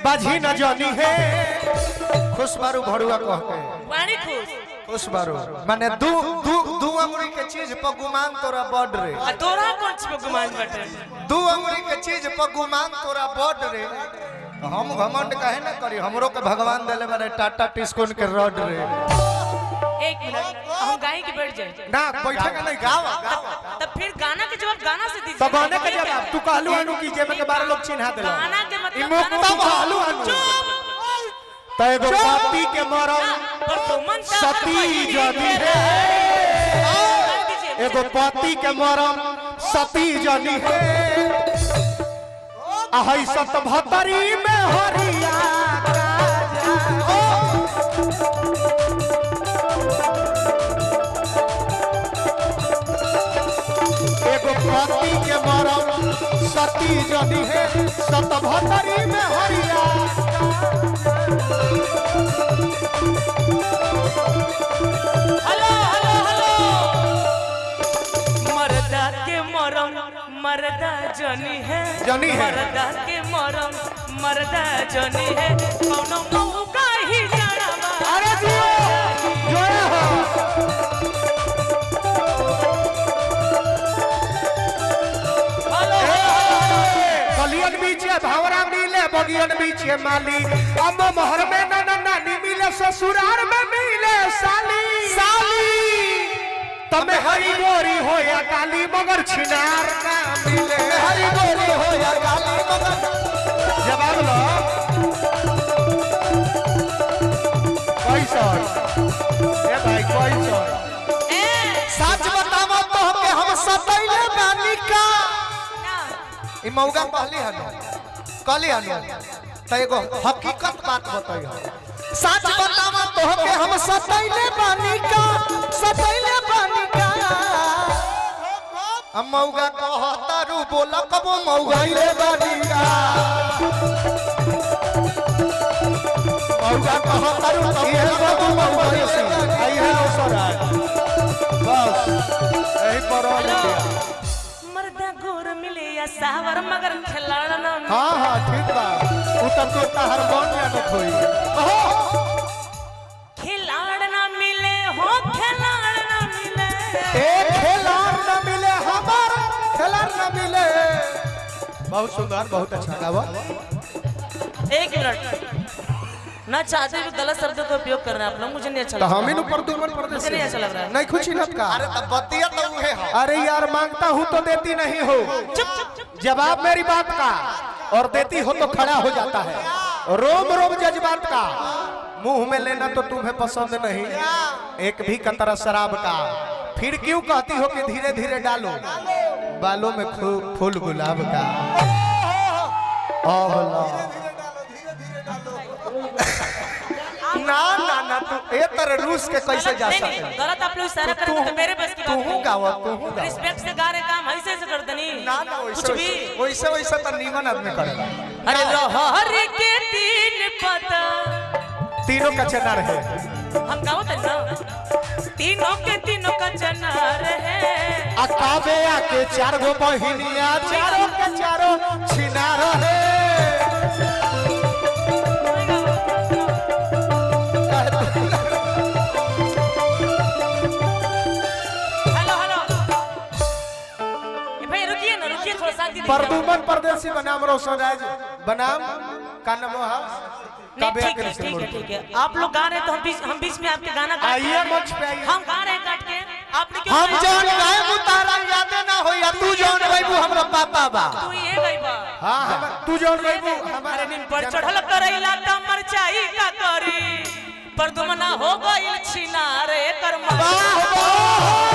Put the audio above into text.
बाजी न जानी है खुश बारू भड़ुआ कह के वाणी खुश खुश बारू माने दू दू दू अंगुरी के चीज पर गुमान तोरा बड रे आ तोरा कौन सी गुमान बटे दू अंगुरी के चीज पर गुमान तोरा बड रे हम घमंड काहे न करी हमरो के भगवान देले मारे टाटा टिस्कोन के रड रे। एक मिनट हम गाय के बैठ जाए ना बैठे का नहीं गावा तब फिर गाना के जवाब गाना से दीजिए। तो गाने के जवाब तू कहलू अनु की जे में के 12 लोग चिन्हा देला गाना के मतलब इमोक्ता कहलू अनु त एगो पापी के मरम सती जदी है एगो पति के मरम सती जदी है ahai sat bhatari में हरिया एगो पति के मरम सती जदी है सत भतरी में हरिया हेलो हेलो हेलो मर्दा के मरम मर्दा जनी है मर्दा के मरम मर्दा जनी है कोनो मौका ही जाना अरे जियो हेलो कलियन बीचे भावरा मिले बगियन बीचे माली अब मोहर में नानी मिले ससुराल में मिले साली तमे हरी गोरी हो या काली मगर छिनार ना मिले हरी गोरी हो या काली मगर जवाब लो कैसा ए भाई कैसा सच बताओ तो के हम सतैले बानी का ई मौगा कहली हन त एगो हकीकत बात बताई सच बतावा तो के हम सतैले बानी का हम मौगा कहतारू बोला कबो मौगाइले बानी का मौगा कहतारू ये कबो मौगाइले आई है सराय बस यही पर मर्दा गोर मिले या सावर मगर खिलाड़ ना हां ठीक बा उतर तो तहर बन जात होई खिलाड़ ना मिले हो खिलाड़ ना मिले एक खिलाड़ ना मिले हमार खिलाड़ ना मिले बहुत सुंदर बहुत अच्छा गावा एक मिनट ना चाहते भी गलत शब्दों का उपयोग कर रहे हैं आप लोग मुझे नहीं अच्छा तो लग हम ही ऊपर दुमन प्रदेश मुझे नहीं अच्छा लग रहा है नहीं खुशी नत का अरे तब बतिया तो है अरे यार मांगता हूं तो देती नहीं हो जवाब मेरी बात का और देती हो तो खड़ा हो जाता है रोम रोम जज्बात का मुंह में लेना तो तुम्हें पसंद नहीं एक भी कतरा शराब का फिर क्यों कहती हो कि धीरे धीरे डालो बालों में फूल गुलाब का ना ना ना तू ए तरह रूस के कैसे जा सकते हैं गलत आप लोग इशारा कर रहे तो मेरे बस की बात तू गावा तू रिस्पेक्ट से गा रहे काम ऐसे ऐसे करते नहीं ना ना कुछ भी वैसे तो नीमन आदमी करेगा अरे रहर के तीन पता तीनों का चना रहे हम गाओ त ना तीनों का चना रहे अकाबे आके चार गो बहिनिया चारों के चारों छिना रहे परदुमन परदेसी बनाम रोशन राज बनाम कानमो ठीक है आप लोग गा रहे तो हम बीच में आपके गाना आइए मंच पे आइए हम गा रहे हैं काट के आपने क्यों हम जान गाए मुतारा याद ना होया तू जान गइबू हमरा पापा बा तू ये गइबा हां तू जान गइबू हमारे दिन पर चढ़ल करैला त मरचाई का करी परदुमना हो गइल छिनारे कर वाह वाह